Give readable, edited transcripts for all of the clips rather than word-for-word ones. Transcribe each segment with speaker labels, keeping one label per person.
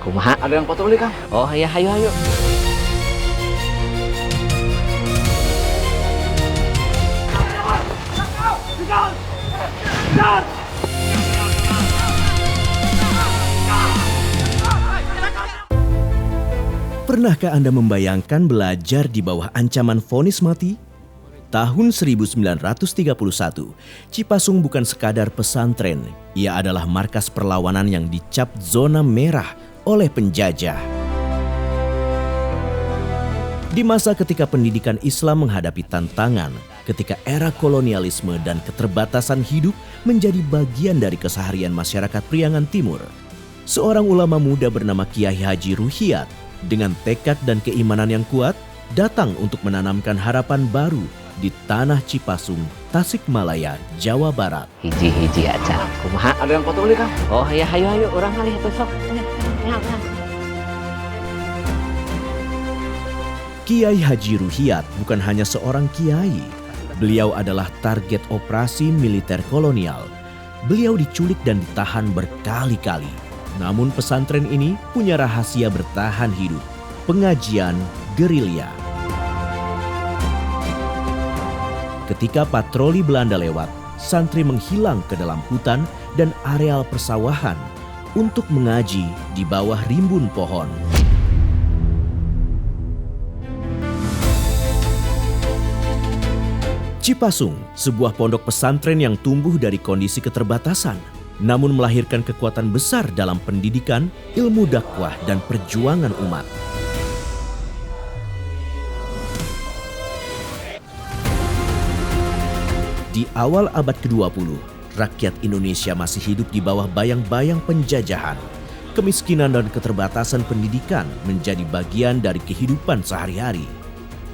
Speaker 1: Kumaha?
Speaker 2: Ada yang patroli, Kang.
Speaker 1: Oh ya, ayo ayo.
Speaker 3: Pernahkah Anda membayangkan belajar di bawah ancaman vonis mati? Tahun 1931, Cipasung bukan sekadar pesantren, ia adalah markas perlawanan yang dicap zona merah oleh penjajah. Di masa ketika pendidikan Islam menghadapi tantangan, ketika era kolonialisme dan keterbatasan hidup menjadi bagian dari keseharian masyarakat Priangan Timur, seorang ulama muda bernama Kiai Haji Ruhiyat dengan tekad dan keimanan yang kuat datang untuk menanamkan harapan baru di tanah Cipasung, Tasikmalaya, Jawa Barat.
Speaker 1: Hiji-hiji aja. Kumaha?
Speaker 2: Ada yang patroli, Kang.
Speaker 1: Oh ya, ayo ayo. Urang kali atuh sok. Ya.
Speaker 3: Kiai Haji Ruhiyat bukan hanya seorang kiai. Beliau adalah target operasi militer kolonial. Beliau diculik dan ditahan berkali-kali. Namun pesantren ini punya rahasia bertahan hidup, pengajian gerilya. Ketika patroli Belanda lewat, santri menghilang ke dalam hutan dan areal persawahan untuk mengaji di bawah rimbun pohon. Cipasung, sebuah pondok pesantren yang tumbuh dari kondisi keterbatasan, namun melahirkan kekuatan besar dalam pendidikan, ilmu dakwah, dan perjuangan umat. Di awal abad ke-20, rakyat Indonesia masih hidup di bawah bayang-bayang penjajahan. Kemiskinan dan keterbatasan pendidikan menjadi bagian dari kehidupan sehari-hari.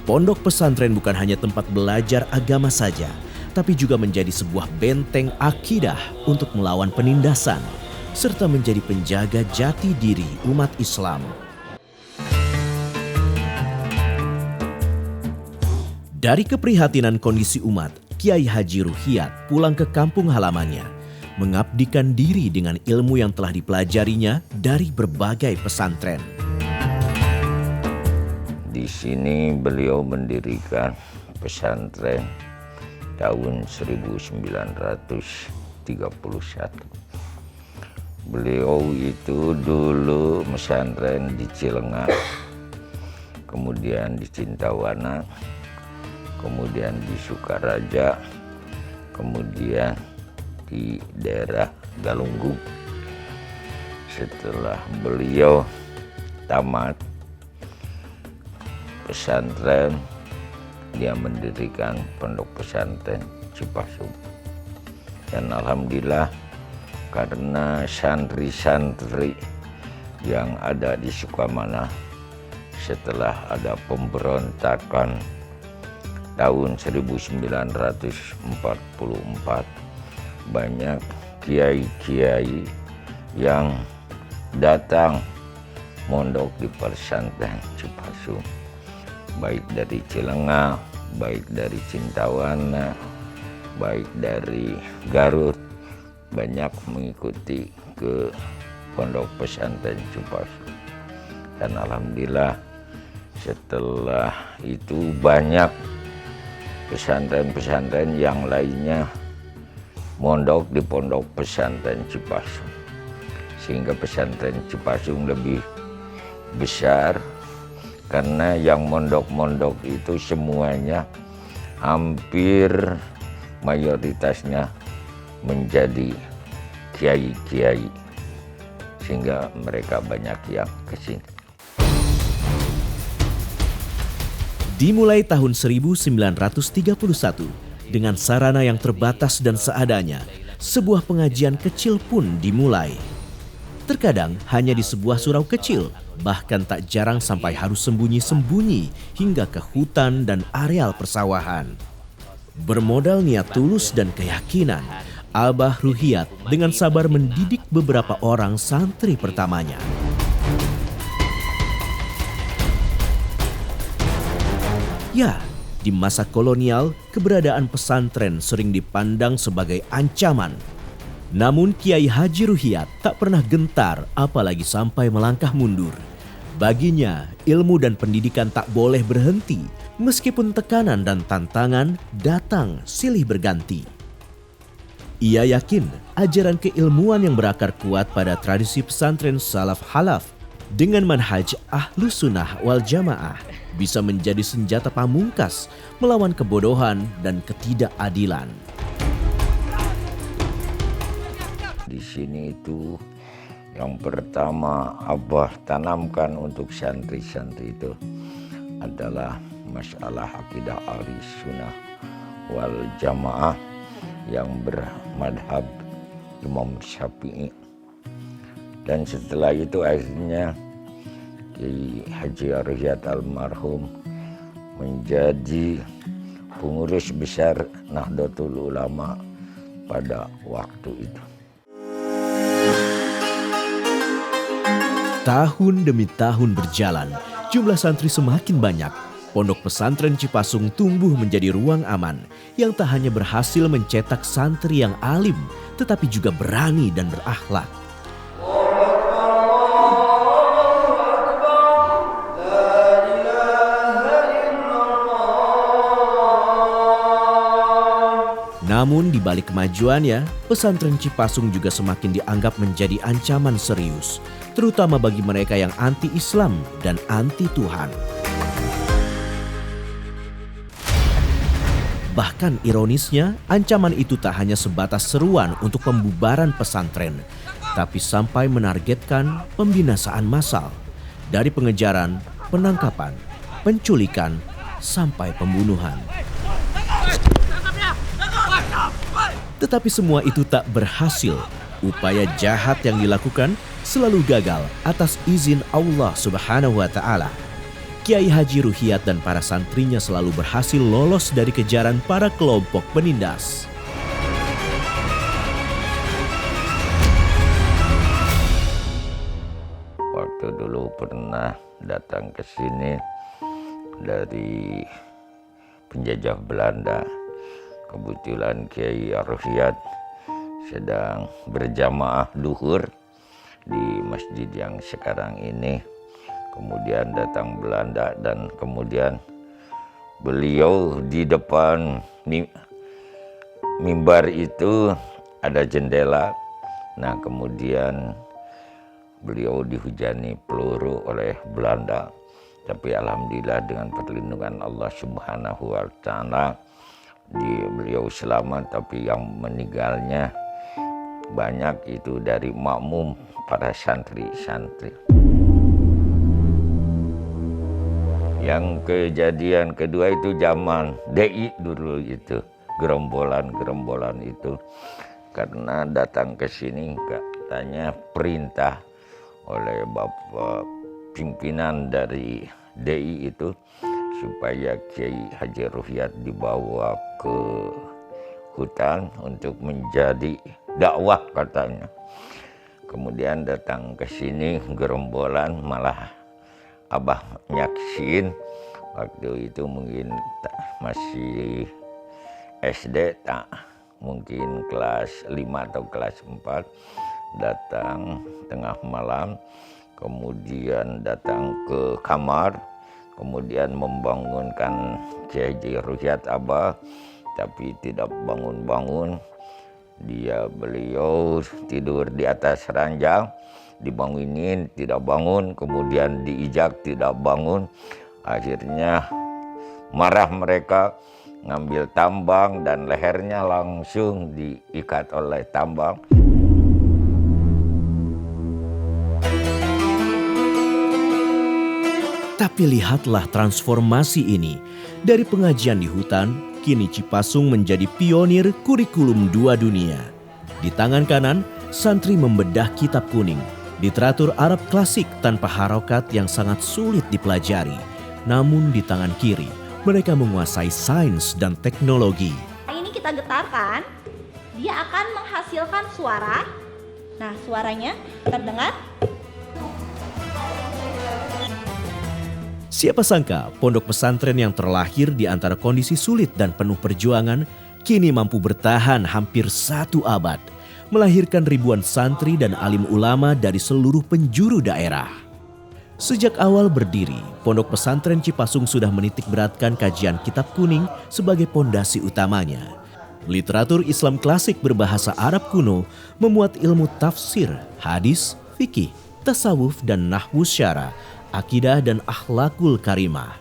Speaker 3: Pondok pesantren bukan hanya tempat belajar agama saja, tapi juga menjadi sebuah benteng akidah untuk melawan penindasan, serta menjadi penjaga jati diri umat Islam. Dari keprihatinan kondisi umat, Kiai Haji Ruhiyat pulang ke kampung halamannya, mengabdikan diri dengan ilmu yang telah dipelajarinya dari berbagai pesantren.
Speaker 4: Di sini beliau mendirikan pesantren tahun 1931. Beliau itu dulu pesantren di Cilenga, kemudian di Cintawana, kemudian di Sukaraja, kemudian di daerah Galunggung. Setelah beliau tamat pesantren, dia mendirikan pondok pesantren Cipasung. Dan alhamdulillah karena santri-santri yang ada di Sukamana setelah ada pemberontakan tahun 1944, banyak kiai-kiai yang datang mondok di pesantren Cipasung, baik dari Cilenga, baik dari Cintawana, baik dari Garut, banyak mengikuti ke pondok pesantren Cipasung. Dan alhamdulillah setelah itu banyak pesantren-pesantren yang lainnya mondok di pondok pesantren Cipasung, sehingga pesantren Cipasung lebih besar karena yang mondok-mondok itu semuanya hampir mayoritasnya menjadi kiai-kiai, sehingga mereka banyak yang kesini.
Speaker 3: Dimulai tahun 1931 dengan sarana yang terbatas dan seadanya, sebuah pengajian kecil pun dimulai. Terkadang hanya di sebuah surau kecil, bahkan tak jarang sampai harus sembunyi-sembunyi hingga ke hutan dan areal persawahan. Bermodal niat tulus dan keyakinan, Abah Ruhiyat dengan sabar mendidik beberapa orang santri pertamanya. Ya, di masa kolonial, keberadaan pesantren sering dipandang sebagai ancaman. Namun Kiai Haji Ruhiyat tak pernah gentar apalagi sampai melangkah mundur. Baginya, ilmu dan pendidikan tak boleh berhenti meskipun tekanan dan tantangan datang silih berganti. Ia yakin ajaran keilmuan yang berakar kuat pada tradisi pesantren salaf halaf dengan manhaj Ahlus Sunnah wal Jamaah bisa menjadi senjata pamungkas melawan kebodohan dan ketidakadilan.
Speaker 4: Di sini itu yang pertama Abah tanamkan untuk santri-santri itu adalah masalah akidah Ahlus Sunnah wal Jamaah yang bermadhab Imam Syafi'i. Dan setelah itu akhirnya Kiai Haji Ruhiyat almarhum menjadi pengurus besar Nahdlatul Ulama pada waktu itu.
Speaker 3: Tahun demi tahun berjalan, jumlah santri semakin banyak. Pondok pesantren Cipasung tumbuh menjadi ruang aman yang tak hanya berhasil mencetak santri yang alim, tetapi juga berani dan berakhlak. Namun di balik kemajuannya, pesantren Cipasung juga semakin dianggap menjadi ancaman serius, terutama bagi mereka yang anti-Islam dan anti-Tuhan. Bahkan ironisnya, ancaman itu tak hanya sebatas seruan untuk pembubaran pesantren, tapi sampai menargetkan pembinasaan massal. Dari pengejaran, penangkapan, penculikan, sampai pembunuhan. Tetapi semua itu tak berhasil. Upaya jahat yang dilakukan selalu gagal atas izin Allah Subhanahu wa Ta'ala. Kiai Haji Ruhiyat dan para santrinya selalu berhasil lolos dari kejaran para kelompok penindas.
Speaker 4: Waktu dulu pernah datang ke sini dari penjajah Belanda. Kebetulan Kiai Ruhiyat sedang berjamaah duhur di masjid yang sekarang ini. Kemudian datang Belanda dan kemudian beliau di depan mimbar itu ada jendela. Nah, kemudian beliau dihujani peluru oleh Belanda. Tapi alhamdulillah dengan perlindungan Allah Subhanahu wa Ta'ala beliau selamat, tapi yang meninggalnya banyak itu dari makmum para santri-santri. Yang kejadian kedua itu zaman DI dulu itu, gerombolan itu. Karena datang ke sini katanya perintah oleh Bapak pimpinan dari DI itu supaya Kiai Haji Ruhiyat dibawa ke hutan untuk menjadi dakwah katanya. Kemudian datang ke sini gerombolan, malah Abah nyaksin waktu itu mungkin masih SD, tak mungkin kelas 5 atau kelas 4, datang tengah malam, kemudian datang ke kamar, kemudian membangunkan Kiai Haji Ruhiyat Abah, tapi tidak bangun-bangun. Beliau tidur di atas ranjang, dibangunin tidak bangun, kemudian diijak tidak bangun. Akhirnya marah mereka, ngambil tambang dan lehernya langsung diikat oleh tambang.
Speaker 3: Tapi lihatlah transformasi ini. Dari pengajian di hutan, kini Cipasung menjadi pionir kurikulum 2 dunia. Di tangan kanan, santri membedah kitab kuning, literatur Arab klasik tanpa harokat yang sangat sulit dipelajari. Namun di tangan kiri, mereka menguasai sains dan teknologi.
Speaker 2: Ini kita getarkan, dia akan menghasilkan suara. Nah, suaranya terdengar.
Speaker 3: Siapa sangka pondok pesantren yang terlahir di antara kondisi sulit dan penuh perjuangan kini mampu bertahan hampir 1 abad. melahirkan ribuan santri dan alim ulama dari seluruh penjuru daerah. Sejak awal berdiri, Pondok Pesantren Cipasung sudah menitik beratkan kajian Kitab Kuning sebagai pondasi utamanya. Literatur Islam klasik berbahasa Arab kuno memuat ilmu tafsir, hadis, fikih, tasawuf dan nahwu syara, akidah dan akhlakul karimah.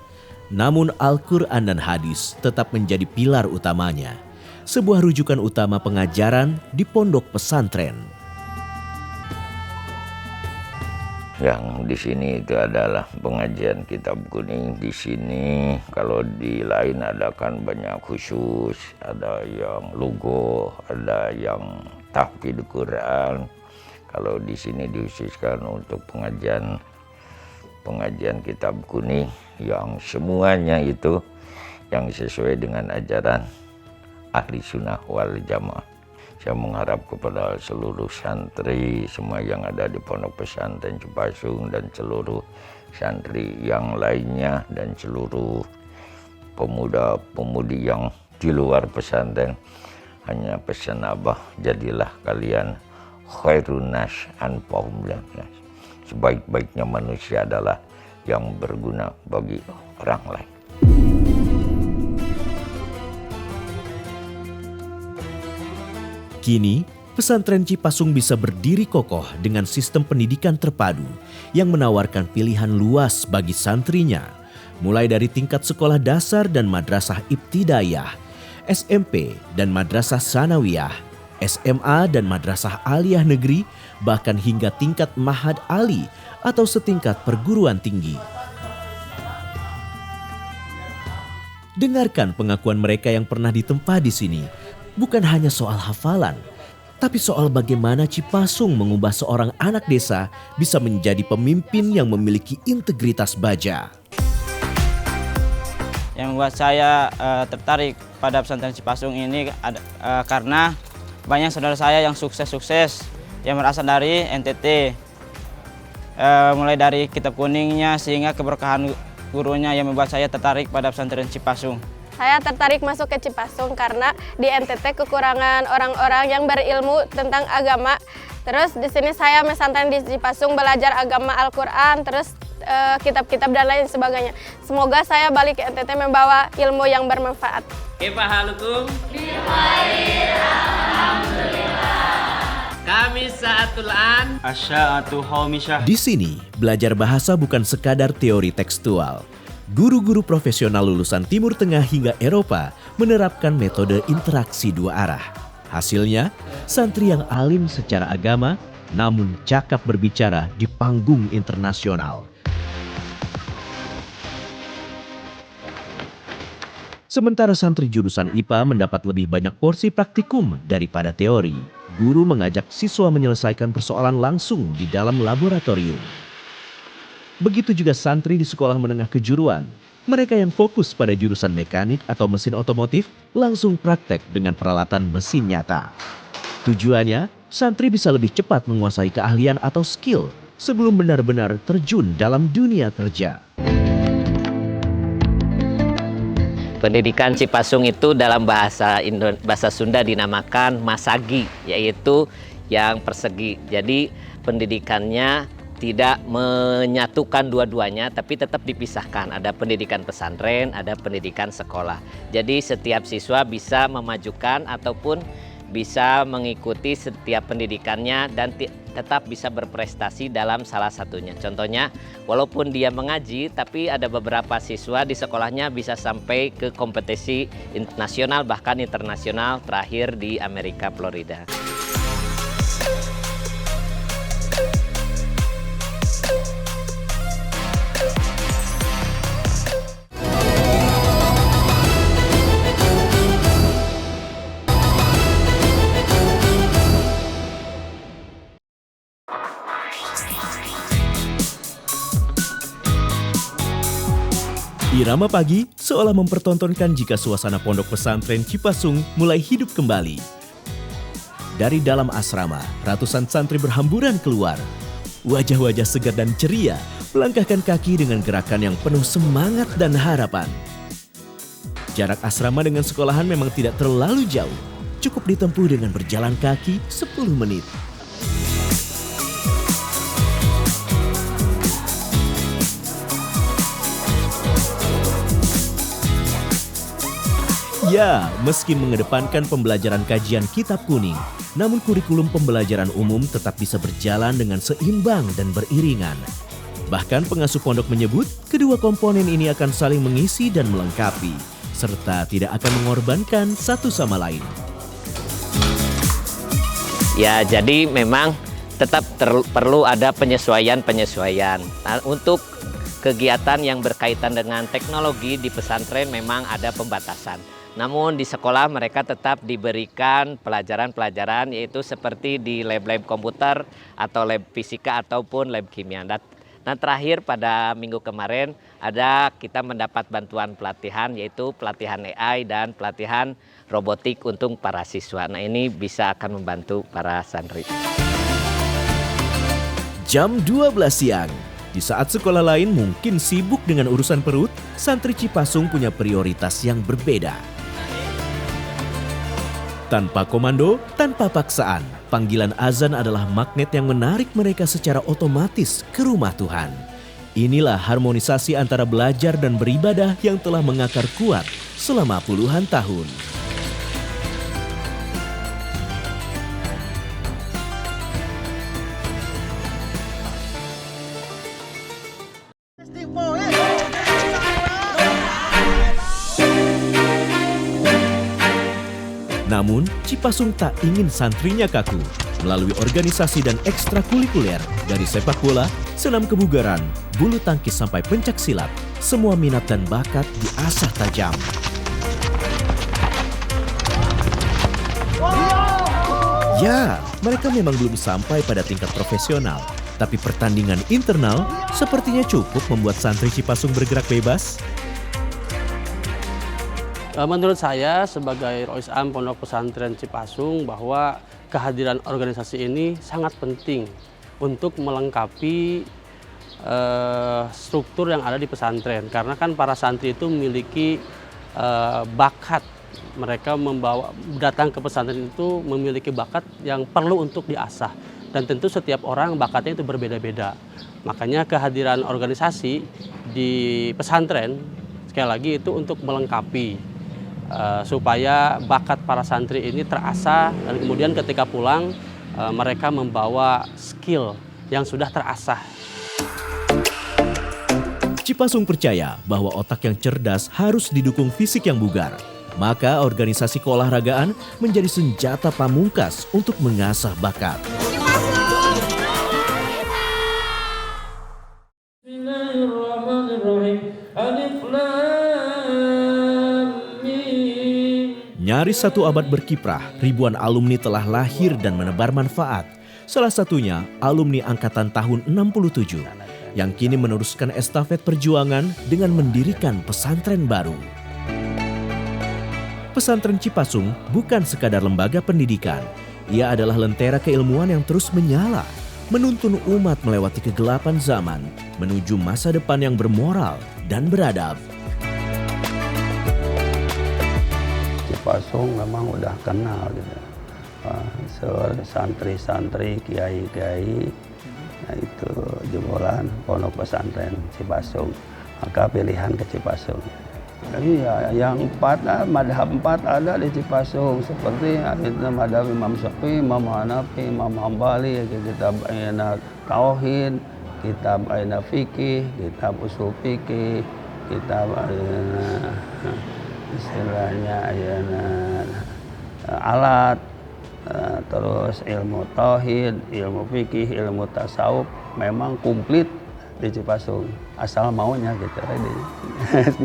Speaker 3: Namun Al-Quran dan hadis tetap menjadi pilar utamanya, sebuah rujukan utama pengajaran di pondok pesantren.
Speaker 4: Yang di sini itu adalah pengajian Kitab Kuning. Di sini kalau di lain ada kan banyak khusus, ada yang lugo, ada yang tahfidz Quran. Kalau di sini dikhususkan untuk pengajian Kitab Kuning yang semuanya itu yang sesuai dengan ajaran Ahli Sunnah wal Jamaah. Saya mengharap kepada seluruh santri semua yang ada di Pondok Pesantren Cipasung dan seluruh santri yang lainnya dan seluruh pemuda-pemudi yang di luar pesantren, hanya pesan Abah, jadilah kalian khairun nas anfa'uhum linnas. Sebaik-baiknya manusia adalah yang berguna bagi orang lain.
Speaker 3: Kini, pesantren Cipasung bisa berdiri kokoh dengan sistem pendidikan terpadu yang menawarkan pilihan luas bagi santrinya, mulai dari tingkat sekolah dasar dan madrasah ibtidaiyah, SMP dan madrasah sanawiyah, SMA dan madrasah aliyah negeri, bahkan hingga tingkat mahad ali atau setingkat perguruan tinggi. Dengarkan pengakuan mereka yang pernah ditempa di sini. Bukan hanya soal hafalan, tapi soal bagaimana Cipasung mengubah seorang anak desa bisa menjadi pemimpin yang memiliki integritas baja.
Speaker 5: Yang membuat saya tertarik pada pesantren Cipasung ini karena banyak saudara saya yang sukses-sukses yang berasal dari NTT. Mulai dari Kitab Kuningnya sehingga keberkahan gurunya yang membuat saya tertarik pada pesantren Cipasung.
Speaker 6: Saya tertarik masuk ke Cipasung karena di NTT kekurangan orang-orang yang berilmu tentang agama. Terus di sini saya pesantren di Cipasung belajar agama Al-Quran, terus kitab-kitab dan lain sebagainya. Semoga saya balik ke NTT membawa ilmu yang bermanfaat.
Speaker 7: Kepahalukum? Alhamdulillah. Kami saatul an. Asya'atu haumisyah.
Speaker 3: Di sini, belajar bahasa bukan sekadar teori tekstual. Guru-guru profesional lulusan Timur Tengah hingga Eropa menerapkan metode interaksi dua arah. Hasilnya, santri yang alim secara agama namun cakap berbicara di panggung internasional. Sementara santri jurusan IPA mendapat lebih banyak porsi praktikum daripada teori. Guru mengajak siswa menyelesaikan persoalan langsung di dalam laboratorium. Begitu juga santri di sekolah menengah kejuruan. Mereka yang fokus pada jurusan mekanik atau mesin otomotif langsung praktek dengan peralatan mesin nyata. Tujuannya, santri bisa lebih cepat menguasai keahlian atau skill sebelum benar-benar terjun dalam dunia kerja.
Speaker 1: Pendidikan Cipasung itu dalam bahasa Sunda dinamakan masagi, yaitu yang persegi. Jadi pendidikannya tidak menyatukan dua-duanya, tapi tetap dipisahkan. Ada pendidikan pesantren, ada pendidikan sekolah. Jadi setiap siswa bisa memajukan ataupun bisa mengikuti setiap pendidikannya dan tetap bisa berprestasi dalam salah satunya. Contohnya, walaupun dia mengaji, tapi ada beberapa siswa di sekolahnya bisa sampai ke kompetisi nasional bahkan internasional, terakhir di Amerika, Florida.
Speaker 3: Irama pagi seolah mempertontonkan jika suasana pondok pesantren Cipasung mulai hidup kembali. Dari dalam asrama, ratusan santri berhamburan keluar. Wajah-wajah segar dan ceria melangkahkan kaki dengan gerakan yang penuh semangat dan harapan. Jarak asrama dengan sekolahan memang tidak terlalu jauh, cukup ditempuh dengan berjalan kaki 10 menit. Ya, meski mengedepankan pembelajaran kajian kitab kuning, namun kurikulum pembelajaran umum tetap bisa berjalan dengan seimbang dan beriringan. Bahkan pengasuh pondok menyebut, kedua komponen ini akan saling mengisi dan melengkapi, serta tidak akan mengorbankan satu sama lain.
Speaker 1: Ya, jadi memang tetap perlu ada penyesuaian-penyesuaian. Nah, untuk kegiatan yang berkaitan dengan teknologi di pesantren memang ada pembatasan. Namun di sekolah mereka tetap diberikan pelajaran-pelajaran yaitu seperti di lab-lab komputer atau lab fisika ataupun lab kimia. Dan terakhir pada minggu kemarin kita mendapat bantuan pelatihan yaitu pelatihan AI dan pelatihan robotik untuk para siswa. Nah, ini bisa akan membantu para santri.
Speaker 3: Jam 12 siang. Di saat sekolah lain mungkin sibuk dengan urusan perut, santri Cipasung punya prioritas yang berbeda. Tanpa komando, tanpa paksaan, panggilan azan adalah magnet yang menarik mereka secara otomatis ke rumah Tuhan. Inilah harmonisasi antara belajar dan beribadah yang telah mengakar kuat selama puluhan tahun. Namun, Cipasung tak ingin santrinya kaku. Melalui organisasi dan ekstrakurikuler dari sepak bola, senam kebugaran, bulu tangkis sampai pencak silat, semua minat dan bakat diasah tajam. Ya, mereka memang belum sampai pada tingkat profesional, tapi pertandingan internal sepertinya cukup membuat santri Cipasung bergerak bebas.
Speaker 8: Menurut saya sebagai Rois Am Pondok Pesantren Cipasung bahwa kehadiran organisasi ini sangat penting untuk melengkapi struktur yang ada di pesantren. Karena kan para santri itu memiliki bakat. Mereka datang ke pesantren itu memiliki bakat yang perlu untuk diasah. Dan tentu setiap orang bakatnya itu berbeda-beda. Makanya kehadiran organisasi di pesantren sekali lagi itu untuk melengkapi supaya bakat para santri ini terasah dan kemudian ketika pulang mereka membawa skill yang sudah terasah.
Speaker 3: Cipasung percaya bahwa otak yang cerdas harus didukung fisik yang bugar. Maka organisasi keolahragaan menjadi senjata pamungkas untuk mengasah bakat. Nyaris satu abad berkiprah, ribuan alumni telah lahir dan menebar manfaat. Salah satunya alumni angkatan tahun 67 yang kini meneruskan estafet perjuangan dengan mendirikan pesantren baru. Pesantren Cipasung bukan sekadar lembaga pendidikan. Ia adalah lentera keilmuan yang terus menyala, menuntun umat melewati kegelapan zaman, menuju masa depan yang bermoral dan beradab.
Speaker 9: Cipasung memang udah kenal gitu. Santri-santri, kiai-kiai, nah itu jebolan Pondok Pesantren Cipasung. Maka pilihan ke Cipasung. Iya, yang madhab 4 ada di Cipasung. Seperti itu madhab Imam Syafi'i, Imam Hanafi, Imam Hambali, kitab Tauhid, kitab Fikih, kitab Usul Fikih, kitab istilahnya alat, terus ilmu tauhid, ilmu fikih, ilmu tasawuf memang komplit di Cipasung, asal maunya gitu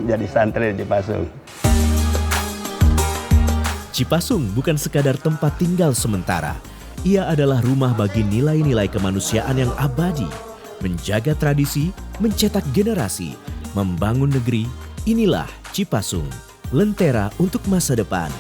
Speaker 9: jadi santri di Cipasung.
Speaker 3: Cipasung bukan sekadar tempat tinggal sementara, ia adalah rumah bagi nilai-nilai kemanusiaan yang abadi, menjaga tradisi, mencetak generasi, membangun negeri. Inilah Cipasung, lentera untuk masa depan.